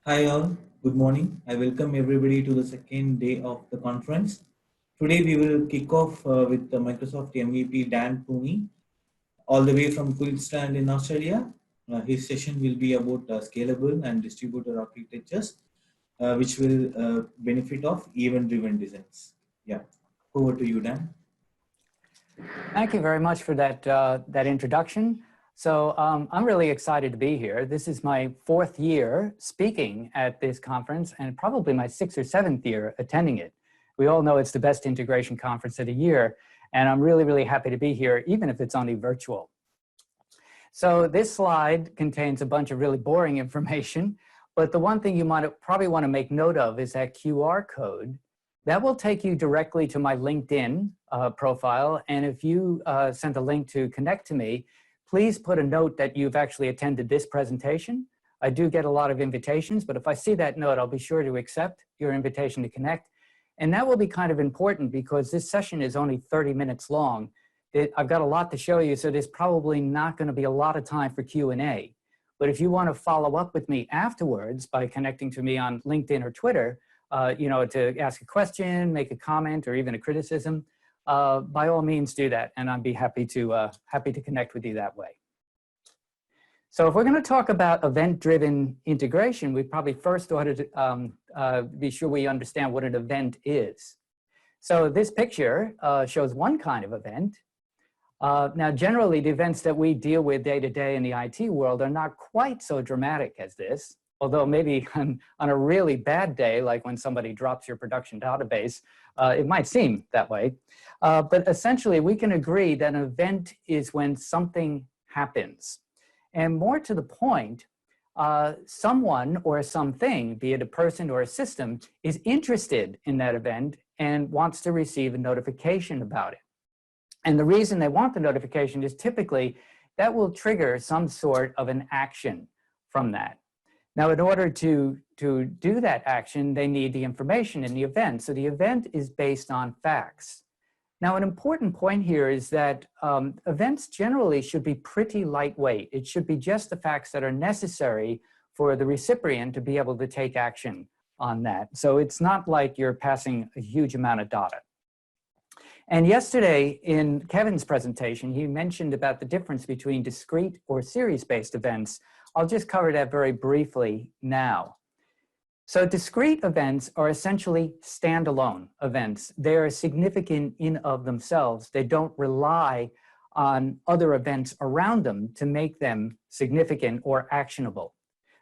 Hi all, good morning. I welcome everybody to the second day of the conference. Today we will kick off with the Microsoft MVP Dan Toomey, all the way from Queensland in Australia. His session will be about scalable and distributed architectures, which will benefit of event-driven designs. Yeah, over to you, Dan. Thank you very much for that introduction. So I'm really excited to be here. This is my 4th year speaking at this conference and probably my 6th or 7th year attending it. We all know it's the best integration conference of the year, and I'm really, really happy to be here, even if it's only virtual. So this slide contains a bunch of really boring information, but the one thing you might probably want to make note of is that QR code. That will take you directly to my LinkedIn profile. And if you sent a link to connect to me, please put a note that you've actually attended this presentation. I do get a lot of invitations, but if I see that note, I'll be sure to accept your invitation to connect. And that will be kind of important because this session is only 30 minutes long. I've got a lot to show you, so there's probably not going to be a lot of time for Q&A. But if you want to follow up with me afterwards by connecting to me on LinkedIn or Twitter, to ask a question, make a comment, or even a criticism, by all means do that, and I'd be happy to connect with you that way. So if we're going to talk about event-driven integration, we probably first ought to be sure we understand what an event is. So this picture shows one kind of event. Now, generally, the events that we deal with day to day in the IT world are not quite so dramatic as this. Although maybe on a really bad day, like when somebody drops your production database, it might seem that way. But essentially, we can agree that an event is when something happens. And more to the point, someone or something, be it a person or a system, is interested in that event and wants to receive a notification about it. And the reason they want the notification is typically that will trigger some sort of an action from that. Now, in order to do that action, they need the information in the event. So the event is based on facts. Now, an important point here is that events generally should be pretty lightweight. It should be just the facts that are necessary for the recipient to be able to take action on that. So it's not like you're passing a huge amount of data. And yesterday in Kevin's presentation, he mentioned about the difference between discrete or series-based events. I'll just cover that very briefly now. So discrete events are essentially standalone events. They are significant in of themselves. They don't rely on other events around them to make them significant or actionable.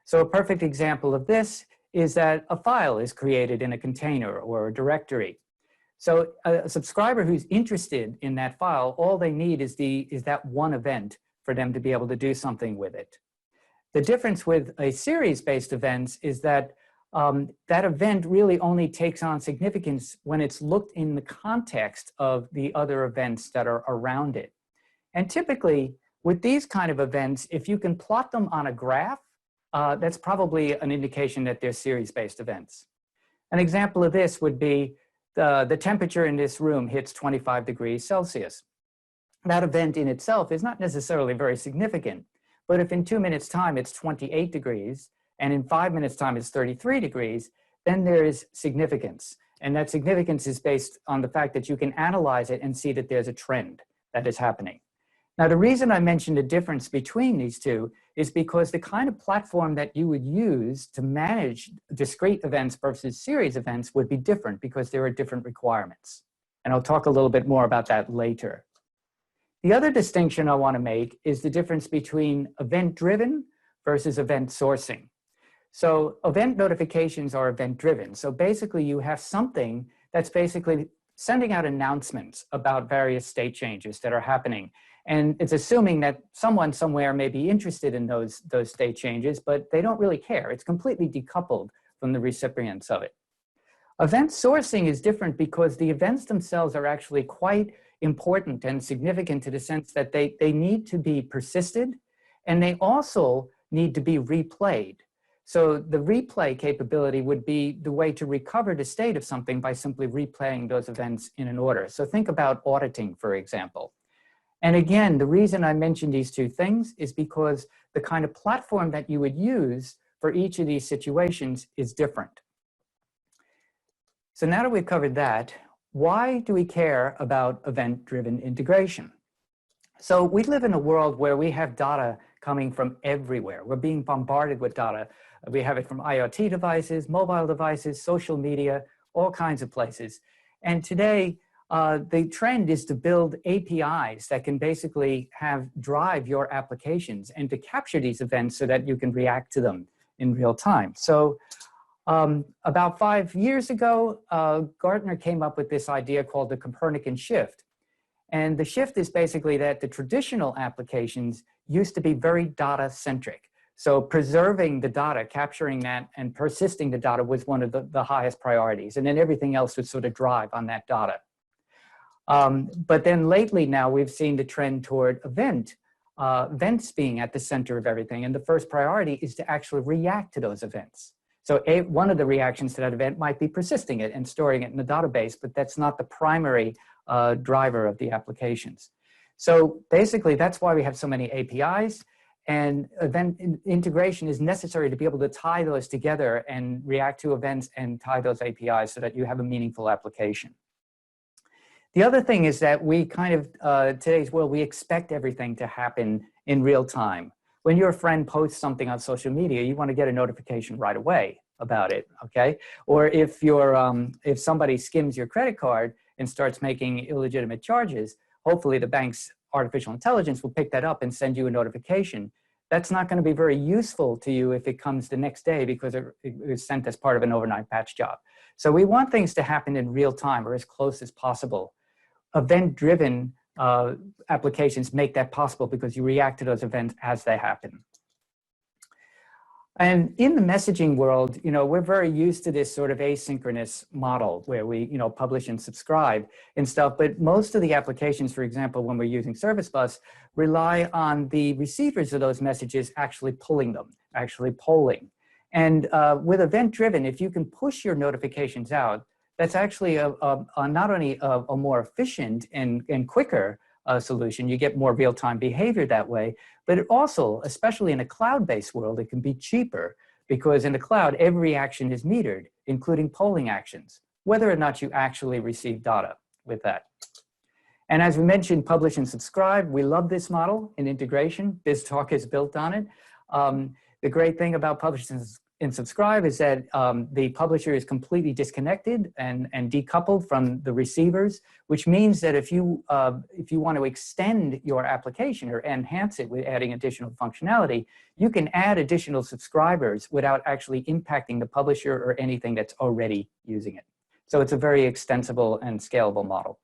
So a perfect example of this is that a file is created in a container or a directory. So a subscriber who's interested in that file, all they need is that one event for them to be able to do something with it. The difference with a series-based events is that that event really only takes on significance when it's looked in the context of the other events that are around it. And typically, with these kind of events, if you can plot them on a graph, that's probably an indication that they're series-based events. An example of this would be the temperature in this room hits 25 degrees Celsius. That event in itself is not necessarily very significant. But if in 2 minutes' time it's 28 degrees, and in 5 minutes' time it's 33 degrees, then there is significance. And that significance is based on the fact that you can analyze it and see that there's a trend that is happening. Now, the reason I mentioned the difference between these two is because the kind of platform that you would use to manage discrete events versus series events would be different because there are different requirements. And I'll talk a little bit more about that later. The other distinction I want to make is the difference between event-driven versus event sourcing. So event notifications are event-driven. So basically you have something that's basically sending out announcements about various state changes that are happening. And it's assuming that someone somewhere may be interested in those state changes, but they don't really care. It's completely decoupled from the recipients of it. Event sourcing is different because the events themselves are actually quite important and significant to the sense that they need to be persisted, and they also need to be replayed. So the replay capability would be the way to recover the state of something by simply replaying those events in an order. So think about auditing, for example. And again, the reason I mentioned these two things is because the kind of platform that you would use for each of these situations is different. So now that we've covered that, why do we care about event-driven integration? So we live in a world where we have data coming from everywhere. We're being bombarded with data. We have it from IoT devices, mobile devices, social media, all kinds of places. And today, the trend is to build APIs that can basically drive your applications and to capture these events so that you can react to them in real time. So about 5 years ago, Gartner came up with this idea called the Copernican shift. And the shift is basically that the traditional applications used to be very data-centric. So preserving the data, capturing that, and persisting the data was one of the highest priorities. And then everything else would sort of drive on that data. But then lately now we've seen the trend toward events being at the center of everything. And the first priority is to actually react to those events. So one of the reactions to that event might be persisting it and storing it in the database, but that's not the primary driver of the applications. So basically, that's why we have so many APIs, and event integration is necessary to be able to tie those together and react to events and tie those APIs so that you have a meaningful application. The other thing is that we kind of, today's world, we expect everything to happen in real time. When your friend posts something on social media, you want to get a notification right away about it, okay? Or if somebody skims your credit card and starts making illegitimate charges, hopefully the bank's artificial intelligence will pick that up and send you a notification. That's not going to be very useful to you if it comes the next day because it was sent as part of an overnight batch job. So we want things to happen in real time or as close as possible. Event-driven applications make that possible because you react to those events as they happen. And in the messaging world, we're very used to this sort of asynchronous model where we, publish and subscribe and stuff. But most of the applications, for example, when we're using Service Bus, rely on the receivers of those messages actually pulling them, actually polling. And with event-driven, if you can push your notifications out, that's actually not only a more efficient and quicker solution, you get more real-time behavior that way, but it also, especially in a cloud-based world, it can be cheaper because in the cloud, every action is metered, including polling actions, whether or not you actually receive data with that. And as we mentioned, publish and subscribe, we love this model in integration. BizTalk is built on it. The great thing about publish and subscribe is that the publisher is completely disconnected and decoupled from the receivers, which means that if you want to extend your application or enhance it with adding additional functionality, you can add additional subscribers without actually impacting the publisher or anything that's already using it. So it's a very extensible and scalable model.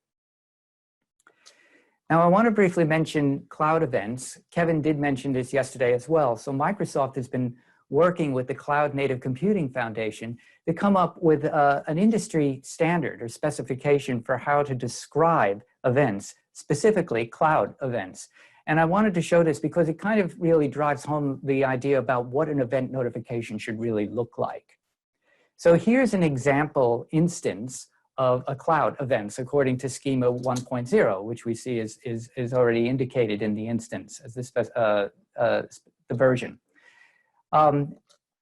Now, I want to briefly mention cloud events. Kevin did mention this yesterday as well. So Microsoft has been working with the Cloud Native Computing Foundation to come up with an industry standard or specification for how to describe events, specifically cloud events. And I wanted to show this because it kind of really drives home the idea about what an event notification should really look like. So here's an example instance of a cloud events according to Schema 1.0, which we see is already indicated in the instance as the version.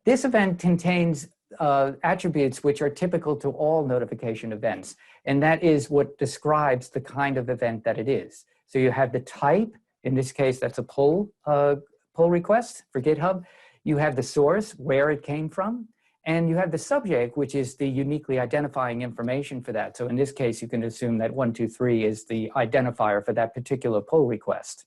This event contains attributes which are typical to all notification events, and that is what describes the kind of event that it is. So you have the type, in this case that's a pull request for GitHub. You have the source, where it came from, and you have the subject, which is the uniquely identifying information for that. So in this case, you can assume that 123 is the identifier for that particular pull request.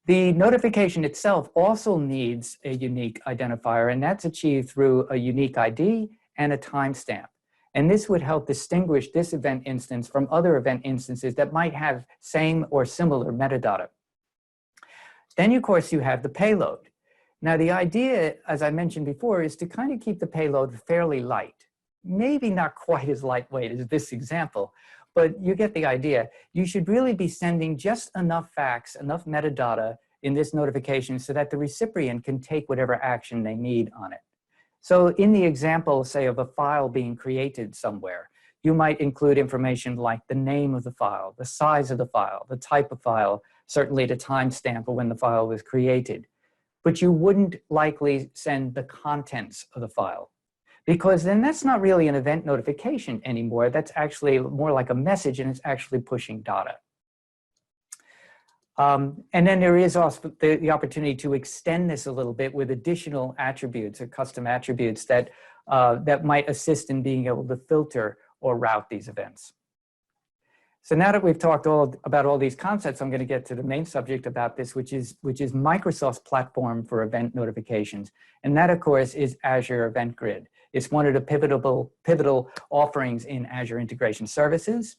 The notification itself also needs a unique identifier, and that's achieved through a unique ID and a timestamp. And this would help distinguish this event instance from other event instances that might have same or similar metadata. Then, of course, you have the payload. Now, the idea, as I mentioned before, is to kind of keep the payload fairly light. Maybe not quite as lightweight as this example, but you get the idea. You should really be sending just enough facts, enough metadata in this notification so that the recipient can take whatever action they need on it. So in the example, say, of a file being created somewhere, you might include information like the name of the file, the size of the file, the type of file, certainly the timestamp of when the file was created. but you wouldn't likely send the contents of the file, because then that's not really an event notification anymore. That's actually more like a message, and it's actually pushing data. And then there is also the opportunity to extend this a little bit with additional attributes or custom attributes that, that might assist in being able to filter or route these events. So now that we've talked about all these concepts, I'm going to get to the main subject about this, which is Microsoft's platform for event notifications. And that, of course, is Azure Event Grid. It's one of the pivotal offerings in Azure Integration Services.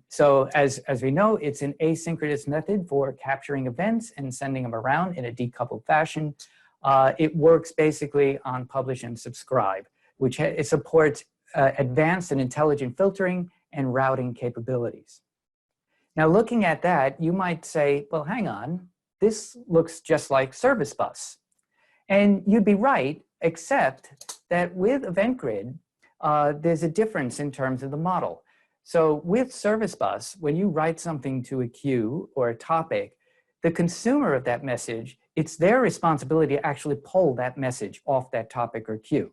So as we know, it's an asynchronous method for capturing events and sending them around in a decoupled fashion. It works basically on publish and subscribe, which it supports advanced and intelligent filtering and routing capabilities. Now, looking at that, you might say, well, hang on, this looks just like Service Bus. And you'd be right, except that with Event Grid, there's a difference in terms of the model. So with Service Bus, when you write something to a queue or a topic, the consumer of that message, it's their responsibility to actually pull that message off that topic or queue.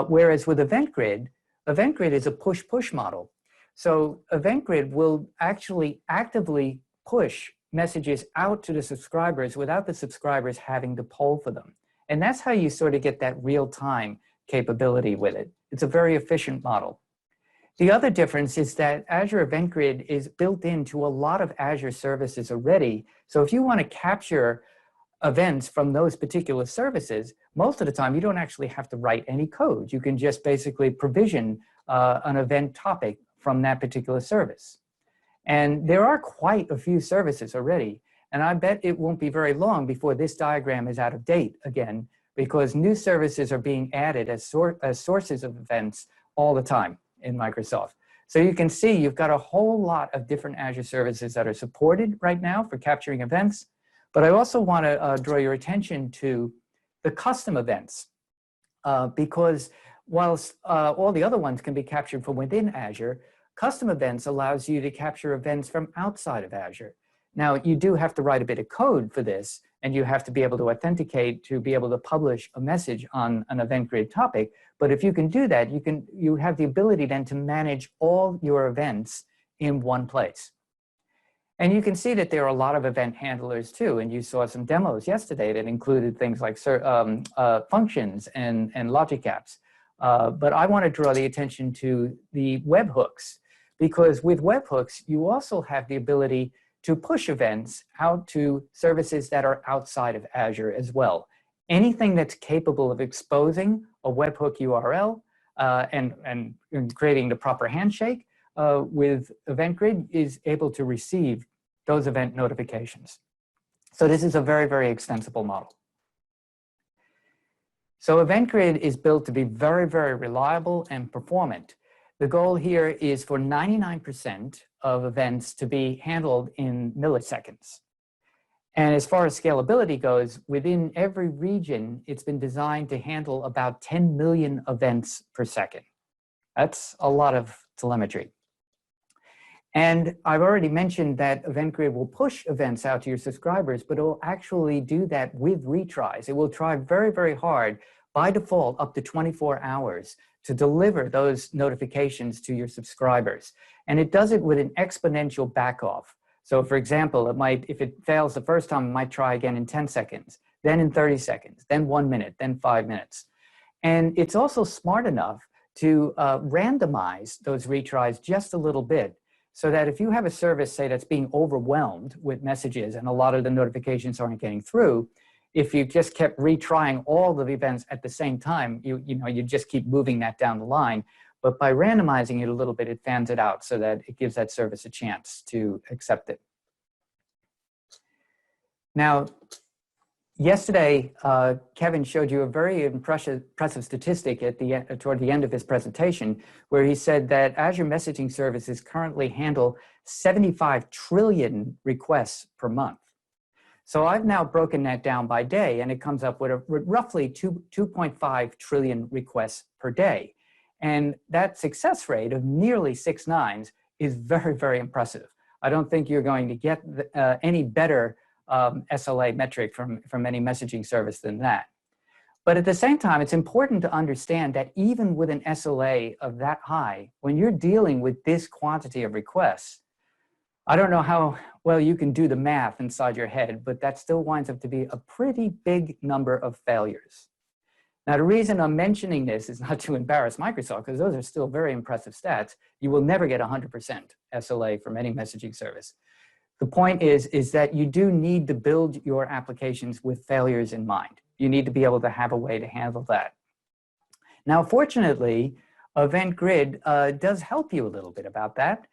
Whereas with Event Grid is a push-push model. So Event Grid will actually actively push messages out to the subscribers without the subscribers having to poll for them. And that's how you sort of get that real-time capability with it. It's a very efficient model. The other difference is that Azure Event Grid is built into a lot of Azure services already. So if you want to capture events from those particular services, most of the time you don't actually have to write any code. You can just basically provision an event topic from that particular service. And there are quite a few services already. And I bet it won't be very long before this diagram is out of date again, because new services are being added as sources of events all the time in Microsoft. So you can see you've got a whole lot of different Azure services that are supported right now for capturing events. But I also want to draw your attention to the custom events, because whilst all the other ones can be captured from within Azure, custom events allows you to capture events from outside of Azure. Now, you do have to write a bit of code for this, and you have to be able to authenticate to be able to publish a message on an Event Grid topic. But if you can do that, you have the ability then to manage all your events in one place. And you can see that there are a lot of event handlers too, and you saw some demos yesterday that included things like functions and logic apps. But I want to draw the attention to the webhooks, because with webhooks, you also have the ability to push events out to services that are outside of Azure as well. Anything that's capable of exposing a webhook URL and creating the proper handshake with Event Grid is able to receive those event notifications. So this is a very, very extensible model. So Event Grid is built to be very, very reliable and performant. The goal here is for 99% of events to be handled in milliseconds. And as far as scalability goes, within every region, it's been designed to handle about 10 million events per second. That's a lot of telemetry. And I've already mentioned that Event Grid will push events out to your subscribers, but it will actually do that with retries. It will try very, very hard, by default, up to 24 hours to deliver those notifications to your subscribers. And it does it with an exponential backoff. So for example, it might, if it fails the first time, it might try again in 10 seconds, then in 30 seconds, then 1 minute, then 5 minutes. And it's also smart enough to randomize those retries just a little bit, so that if you have a service, say, that's being overwhelmed with messages and a lot of the notifications aren't getting through, if you just kept retrying all of the events at the same time, you just keep moving that down the line. But by randomizing it a little bit, it fans it out so that it gives that service a chance to accept it. Now, yesterday, Kevin showed you a very impressive statistic at toward the end of his presentation, where he said that Azure messaging services currently handle 75 trillion requests per month. So I've now broken that down by day, and it comes up with roughly 2.5 trillion requests per day. And that success rate of nearly 6 nines is very, very impressive. I don't think you're going to get any better SLA metric from any messaging service than that. But at the same time, it's important to understand that even with an SLA of that high, when you're dealing with this quantity of requests, I don't know how well you can do the math inside your head, but that still winds up to be a pretty big number of failures. Now, the reason I'm mentioning this is not to embarrass Microsoft, because those are still very impressive stats. You will never get 100% SLA from any messaging service. The point is that you do need to build your applications with failures in mind. You need to be able to have a way to handle that. Now, fortunately, Event Grid does help you a little bit about that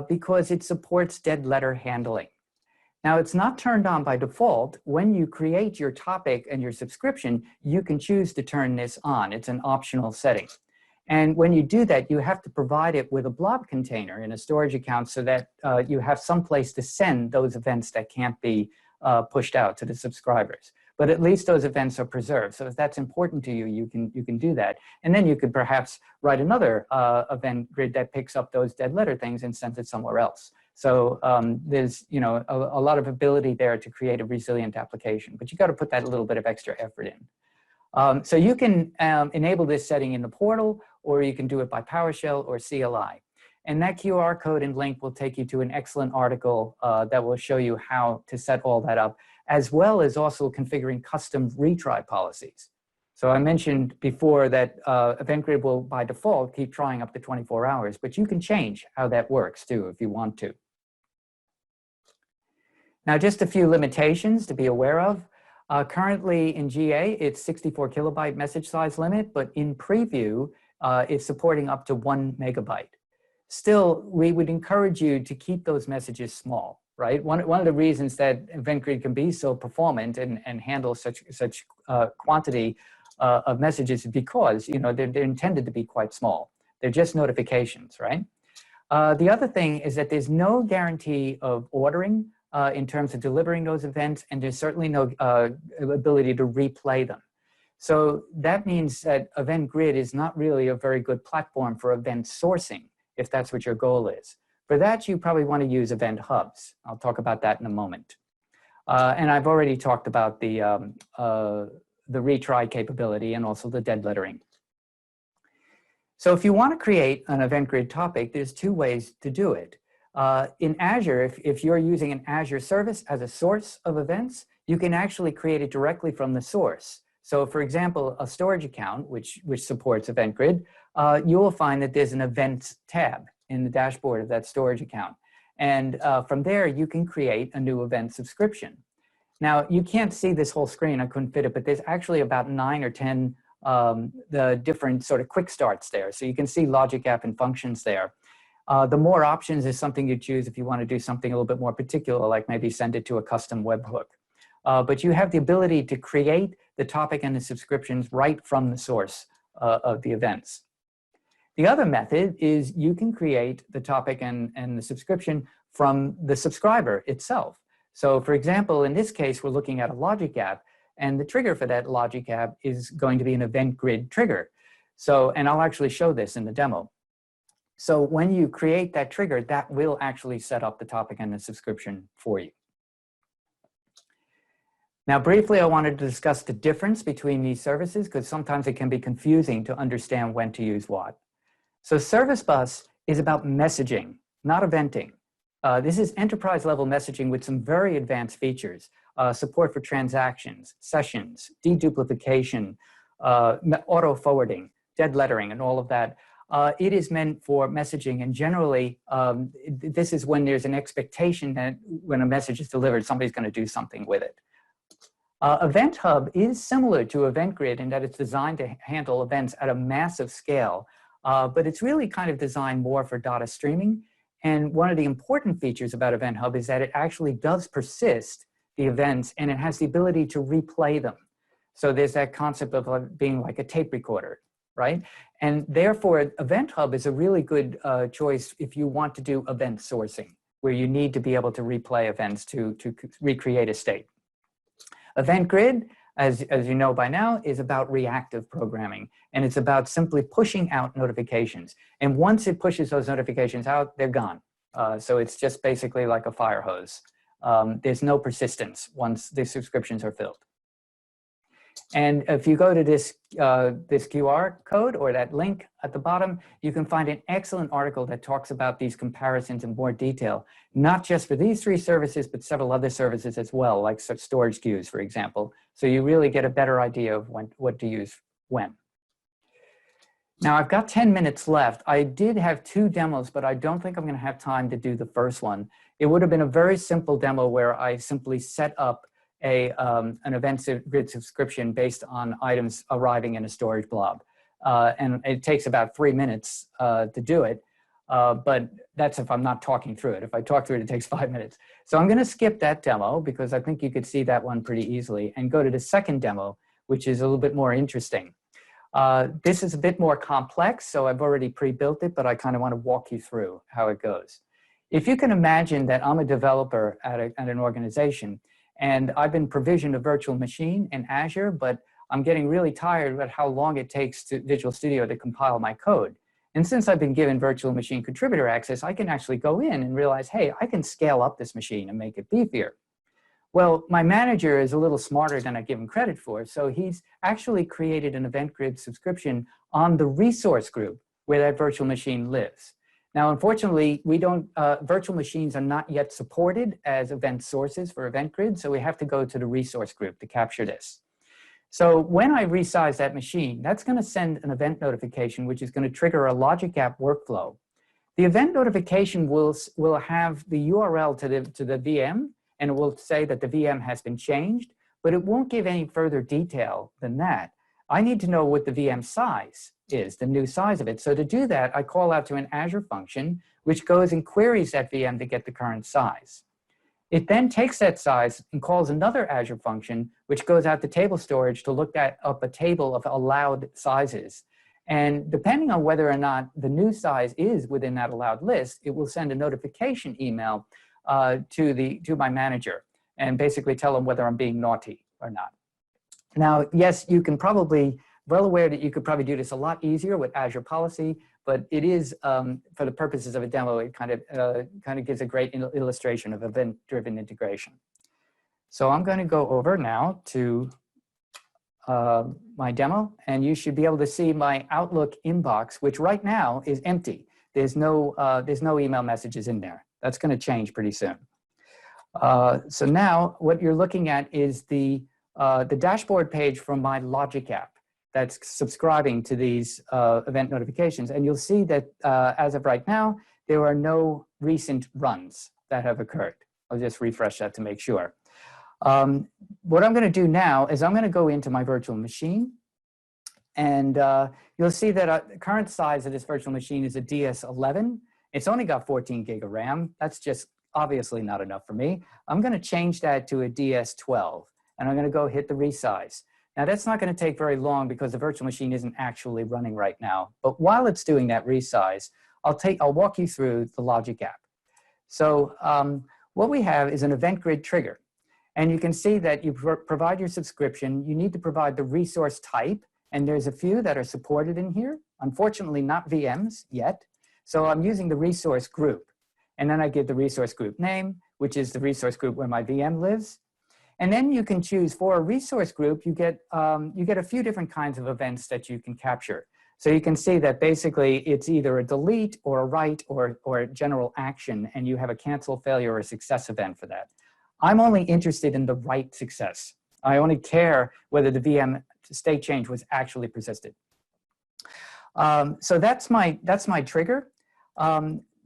because it supports dead letter handling. Now, it's not turned on by default. When you create your topic and your subscription, you can choose to turn this on. It's an optional setting. And when you do that, you have to provide it with a blob container in a storage account so that you have some place to send those events that can't be pushed out to the subscribers. But at least those events are preserved. So if that's important to you, you can do that. And then you could perhaps write another event grid that picks up those dead letter things and sends it somewhere else. So there's a lot of ability there to create a resilient application, but you got to put that a little bit of extra effort in. So you can enable this setting in the portal, or you can do it by PowerShell or CLI. And that QR code and link will take you to an excellent article that will show you how to set all that up, as well as also configuring custom retry policies. So I mentioned before that Event Grid will, by default, keep trying up to 24 hours, but you can change how that works too if you want to. Now, just a few limitations to be aware of. Currently in GA, it's 64 kilobyte message size limit, but in preview, it's supporting up to 1 megabyte. Still, we would encourage you to keep those messages small, right? One of the reasons that Event Grid can be so performant and handle such quantity of messages is because they're intended to be quite small. They're just notifications, right? The other thing is that there's no guarantee of ordering in terms of delivering those events, and there's certainly no ability to replay them. So that means that Event Grid is not really a very good platform for event sourcing, if that's what your goal is. For that, you probably want to use event hubs. I'll talk about that in a moment. And I've already talked about the retry capability and also the dead lettering. So if you want to create an Event Grid topic, there's two ways to do it. In Azure, if you're using an Azure service as a source of events, you can actually create it directly from the source. So for example, a storage account, which supports Event Grid, you will find that there's an Events tab in the dashboard of that storage account. And from there, you can create a new event subscription. Now, you can't see this whole screen. I couldn't fit it, but there's actually about 9 or 10 the different sort of quick starts there. So you can see logic app and functions there. The more options is something you choose if you want to do something a little bit more particular, like maybe send it to a custom webhook. But you have the ability to create the topic and the subscriptions right from the source of the events. The other method is you can create the topic and the subscription from the subscriber itself. So for example, in this case, we're looking at a logic app, and the trigger for that logic app is going to be an Event Grid trigger. So, and I'll actually show this in the demo. So when you create that trigger, that will actually set up the topic and the subscription for you. Now, briefly, I wanted to discuss the difference between these services because sometimes it can be confusing to understand when to use what. So Service Bus is about messaging, not eventing. This is enterprise-level messaging with some very advanced features, support for transactions, sessions, deduplication, auto-forwarding, dead lettering, and all of that. It is meant for messaging, and generally, this is when there's an expectation that when a message is delivered, somebody's going to do something with it. Event Hub is similar to Event Grid in that it's designed to handle events at a massive scale, but it's really kind of designed more for data streaming. And one of the important features about Event Hub is that it actually does persist the events, and it has the ability to replay them. So there's that concept of being like a tape recorder, right? And therefore, Event Hub is a really good choice if you want to do event sourcing, where you need to be able to replay events to recreate a state. Event Grid, as you know by now, is about reactive programming, and it's about simply pushing out notifications. And once it pushes those notifications out, they're gone. So it's just basically like a fire hose. There's no persistence once the subscriptions are filled. And if you go to this QR code or that link at the bottom, you can find an excellent article that talks about these comparisons in more detail, not just for these 3 services, but several other services as well, like storage queues, for example. So you really get a better idea of what to use when. Now, I've got 10 minutes left. I did have 2 demos, but I don't think I'm going to have time to do the first one. It would have been a very simple demo where I simply set up an event grid subscription based on items arriving in a storage blob. And it takes about 3 minutes to do it, but that's if I'm not talking through it. If I talk through it, it takes 5 minutes. So I'm going to skip that demo because I think you could see that one pretty easily and go to the second demo, which is a little bit more interesting. This is a bit more complex, so I've already pre-built it, but I kind of want to walk you through how it goes. If you can imagine that I'm a developer at an organization, and I've been provisioned a virtual machine in Azure, but I'm getting really tired about how long it takes to Visual Studio to compile my code. And since I've been given virtual machine contributor access, I can actually go in and realize, hey, I can scale up this machine and make it beefier. Well, my manager is a little smarter than I give him credit for, so he's actually created an event grid subscription on the resource group where that virtual machine lives. Now, unfortunately, virtual machines are not yet supported as event sources for Event Grid, so we have to go to the resource group to capture this. So when I resize that machine, that's going to send an event notification, which is going to trigger a logic app workflow. The event notification will have the URL to the VM, and it will say that the VM has been changed, but it won't give any further detail than that. I need to know what the VM size is, the new size of it. So to do that, I call out to an Azure function, which goes and queries that VM to get the current size. It then takes that size and calls another Azure function, which goes out to table storage to look up a table of allowed sizes. And depending on whether or not the new size is within that allowed list, it will send a notification email to my manager and basically tell them whether I'm being naughty or not. Now, yes, you can probably, well aware that you could probably do this a lot easier with Azure policy, but it is, for the purposes of a demo, it kind of gives a great illustration of event-driven integration. So I'm going to go over now to my demo, and you should be able to see my Outlook inbox, which right now is empty. There's no email messages in there. That's going to change pretty soon. So now what you're looking at is the dashboard page from my Logic app that's subscribing to these event notifications. And you'll see that as of right now, there are no recent runs that have occurred. I'll just refresh that to make sure. What I'm going to do now is I'm going to go into my virtual machine. And you'll see that the current size of this virtual machine is a DS11. It's only got 14 gig of RAM. That's just obviously not enough for me. I'm going to change that to a DS12. And I'm going to go hit the resize. Now, that's not going to take very long because the virtual machine isn't actually running right now. But while it's doing that resize, I'll walk you through the Logic app. So what we have is an event grid trigger. And you can see that you provide your subscription. You need to provide the resource type. And there's a few that are supported in here. Unfortunately, not VMs yet. So I'm using the resource group. And then I give the resource group name, which is the resource group where my VM lives. And then you can choose for a resource group, you get a few different kinds of events that you can capture. So you can see that basically it's either a delete or a write or a general action, and you have a cancel, failure, or a success event for that. I'm only interested in the write success. I only care whether the VM state change was actually persisted. So that's my trigger.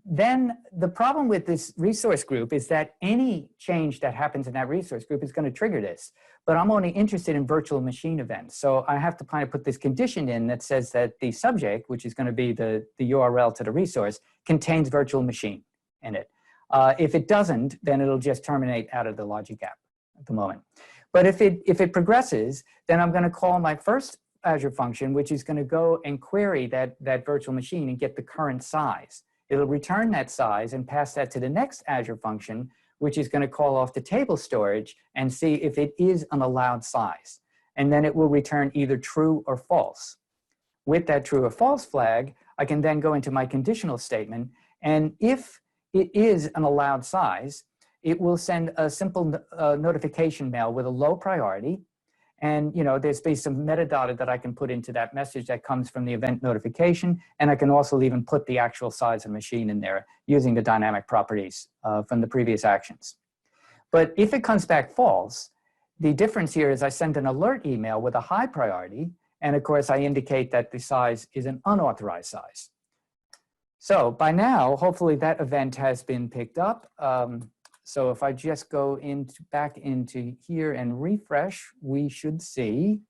Then the problem with this resource group is that any change that happens in that resource group is going to trigger this. But I'm only interested in virtual machine events. So I have to kind of put this condition in that says that the subject, which is going to be the URL to the resource, contains virtual machine in it. If it doesn't, then it'll just terminate out of the Logic app at the moment. But if it progresses, then I'm going to call my first Azure function, which is going to go and query that virtual machine and get the current size. It'll return that size and pass that to the next Azure function, which is going to call off the table storage and see if it is an allowed size. And then it will return either true or false. With that true or false flag, I can then go into my conditional statement. And if it is an allowed size, it will send a simple notification mail with a low priority. And there's be some metadata that I can put into that message that comes from the event notification. And I can also even put the actual size of the machine in there using the dynamic properties from the previous actions. But if it comes back false, the difference here is I send an alert email with a high priority. And of course, I indicate that the size is an unauthorized size. So by now, hopefully that event has been picked up. So if I just go back into here and refresh, we should see.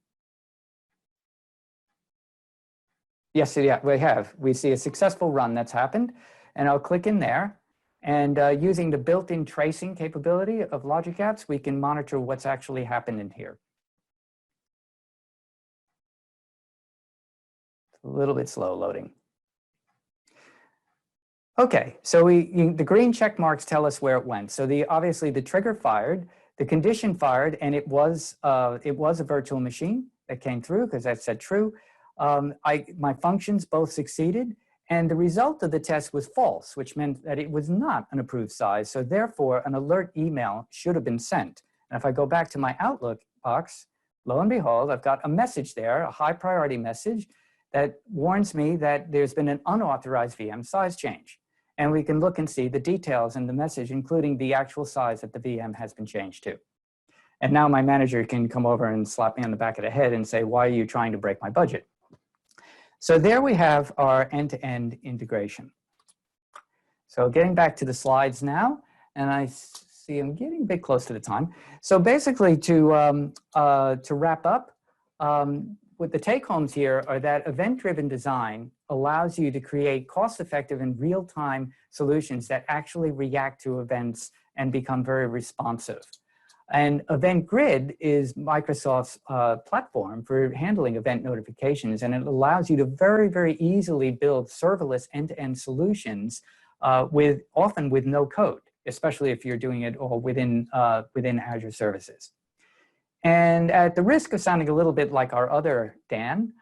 Yes, yeah, we see a successful run that's happened. And I'll click in there. And using the built-in tracing capability of Logic Apps, we can monitor what's actually happened in here. It's a little bit slow loading. Okay, so the green check marks tell us where it went. So obviously the trigger fired, the condition fired, and it was a virtual machine that came through because that said true. My functions both succeeded, and the result of the test was false, which meant that it was not an approved size. So therefore, an alert email should have been sent. And if I go back to my Outlook box, lo and behold, I've got a message there, a high priority message that warns me that there's been an unauthorized VM size change. And we can look and see the details in the message, including the actual size that the VM has been changed to. And now my manager can come over and slap me on the back of the head and say, why are you trying to break my budget? So there we have our end-to-end integration. So getting back to the slides now, and I see I'm getting a bit close to the time. So basically to wrap up, what the take-homes here are that event-driven design allows you to create cost-effective and real-time solutions that actually react to events and become very responsive. And Event Grid is Microsoft's platform for handling event notifications, and it allows you to very, very easily build serverless end-to-end solutions often with no code, especially if you're doing it all within Azure services. And at the risk of sounding a little bit like our other Dan,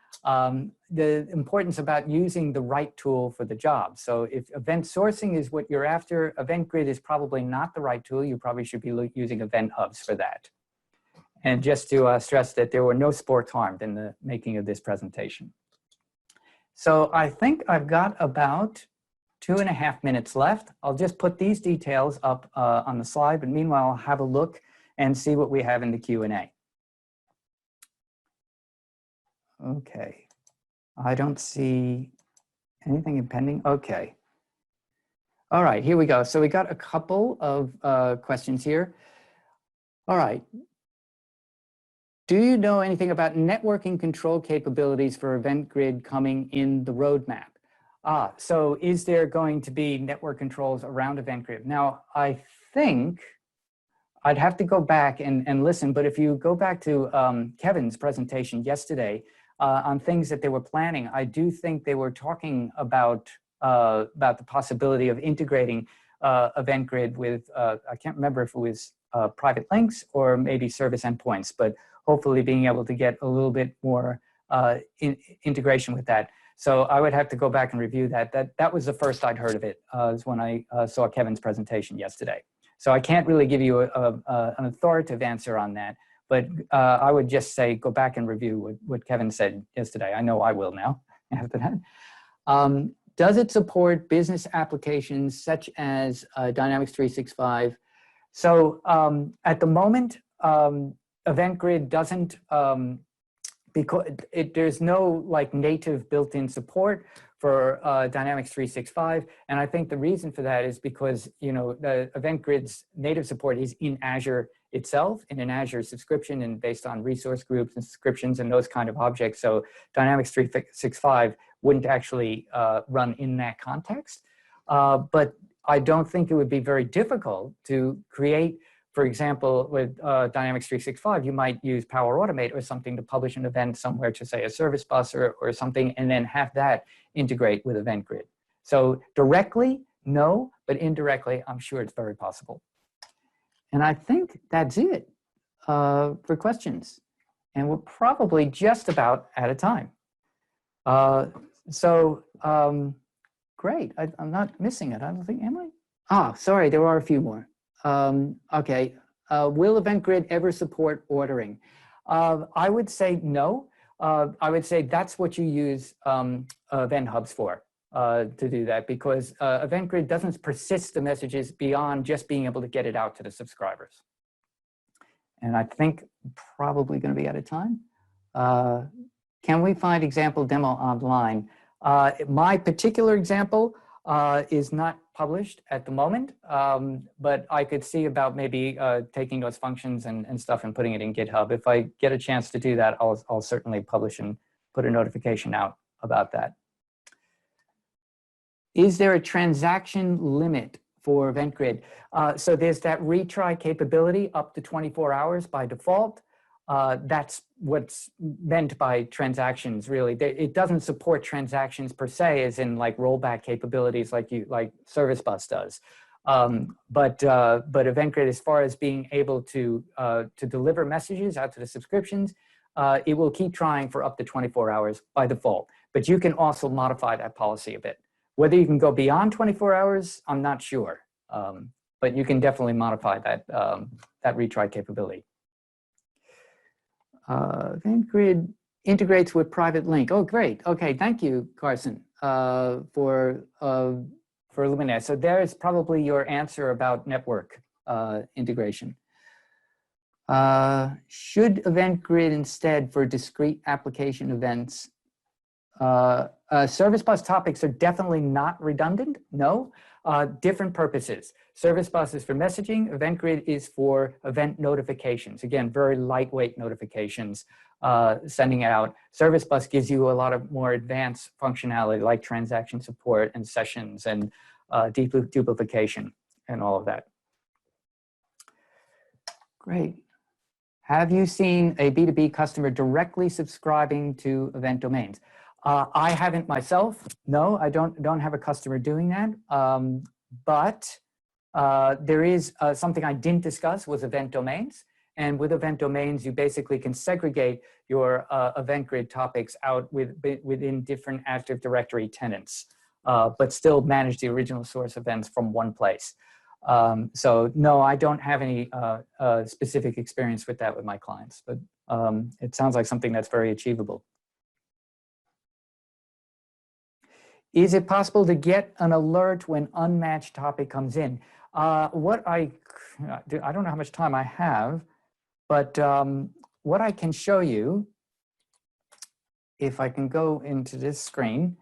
the importance about using the right tool for the job. So if event sourcing is what you're after, Event Grid is probably not the right tool. You probably should be using event hubs for that. And just to stress that there were no sports harmed in the making of this presentation. So I think I've got about 2.5 minutes left. I'll just put these details up on the slide, but meanwhile, I'll have a look and see what we have in the Q&A. Okay, I don't see anything impending. Okay. All right, here we go. So we got a couple of questions here. All right. Do you know anything about networking control capabilities for Event Grid coming in the roadmap? So is there going to be network controls around Event Grid? Now, I think I'd have to go back and listen, but if you go back to Kevin's presentation yesterday on things that they were planning, I do think they were talking about the possibility of integrating Event Grid with, I can't remember if it was private links or maybe service endpoints, but hopefully being able to get a little bit more integration with that. So I would have to go back and review that. That was the first I'd heard of it, is when I saw Kevin's presentation yesterday. So I can't really give you an authoritative answer on that, but I would just say go back and review what Kevin said yesterday. I know I will now after that. Does it support business applications such as Dynamics 365? So at the moment, Event Grid doesn't, because there's no like native built-in support for Dynamics 365. And I think the reason for that is because, the Event Grid's native support is in Azure itself, in an Azure subscription and based on resource groups and subscriptions and those kind of objects. So Dynamics 365 wouldn't actually run in that context. But I don't think it would be very difficult to create, for example, with Dynamics 365, you might use Power Automate or something to publish an event somewhere to say a service bus or something, and then have that integrate with Event Grid. So directly, no, but indirectly, I'm sure it's very possible. And I think that's it for questions. And we're probably just about out of time. Great, I'm not missing it, I don't think, am I? Sorry, there are a few more. Okay. Will Event Grid ever support ordering? I would say no. I would say that's what you use Event Hubs for, to do that, because Event Grid doesn't persist the messages beyond just being able to get it out to the subscribers. And I think probably going to be out of time. Can we find example demo online? My particular example is not published at the moment, but I could see about maybe taking those functions and stuff and putting it in GitHub. If I get a chance to do that, I'll certainly publish and put a notification out about that. Is there a transaction limit for Event Grid? So there's that retry capability up to 24 hours by default. That's what's meant by transactions, really. It doesn't support transactions per se, as in like rollback capabilities like Service Bus does. But Event Grid, as far as being able to deliver messages out to the subscriptions, it will keep trying for up to 24 hours by default. But you can also modify that policy a bit. Whether you can go beyond 24 hours, I'm not sure. But you can definitely modify that, that retry capability. Event Grid integrates with private link. Oh, great. Okay, thank you, Carson, for illuminating that. So there's probably your answer about network integration. Should Event Grid instead for discrete application events? Service bus topics are definitely not redundant. No, different purposes. Service bus is for messaging. Event Grid is for event notifications. Again, very lightweight notifications, sending out. Service bus gives you a lot of more advanced functionality like transaction support and sessions and duplication and all of that. Great. Have you seen a B2B customer directly subscribing to event domains? I haven't myself. No, I don't have a customer doing that. But there is something I didn't discuss was event domains. And with event domains, you basically can segregate your Event Grid topics out within different Active Directory tenants, but still manage the original source events from one place. So no, I don't have any specific experience with that with my clients, but it sounds like something that's very achievable. Is it possible to get an alert when unmatched topic comes in? I don't know how much time I have, but what I can show you, if I can go into this screen,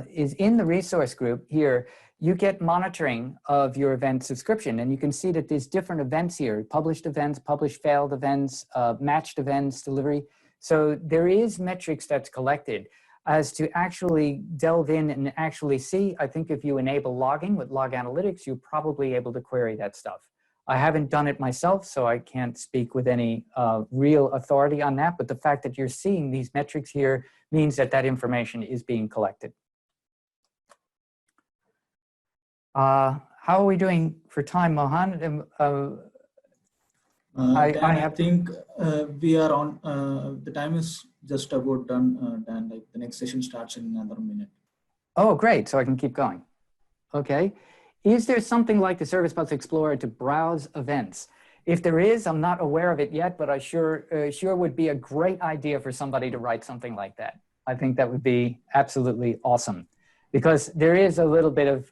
is in the resource group here, you get monitoring of your event subscription, and you can see that there's different events here, published events, published failed events, matched events, delivery. So there is metrics that's collected. As to actually delve in and actually see, I think if you enable logging with log analytics, you're probably able to query that stuff. I haven't done it myself, so I can't speak with any real authority on that, but the fact that you're seeing these metrics here means that that information is being collected. How are we doing for time, Mohan? I think we are on, the time is just about done, Dan. Like the next session starts in another minute. Oh, great. So I can keep going. Okay. Is there something like the Service Bus Explorer to browse events? If there is, I'm not aware of it yet, but I sure would be a great idea for somebody to write something like that. I think that would be absolutely awesome, because there is a little bit of,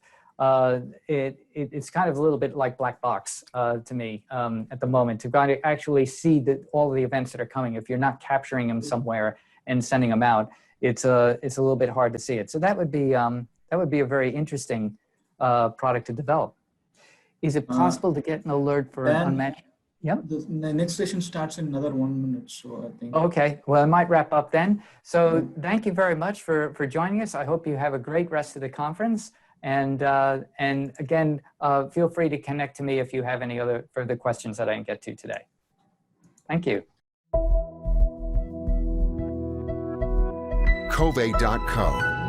it's kind of a little bit like black box to me at the moment, to kind of actually see all the events that are coming. If you're not capturing them somewhere and sending them out, it's a little bit hard to see it. So that would be a very interesting product to develop. Is it possible to get an alert for unmatched? Yeah. The next session starts in another 1 minute, so I think. Okay, well, I might wrap up then. So thank you very much for joining us. I hope you have a great rest of the conference. And again, feel free to connect to me if you have any other further questions that I didn't get to today. Thank you. Covey.co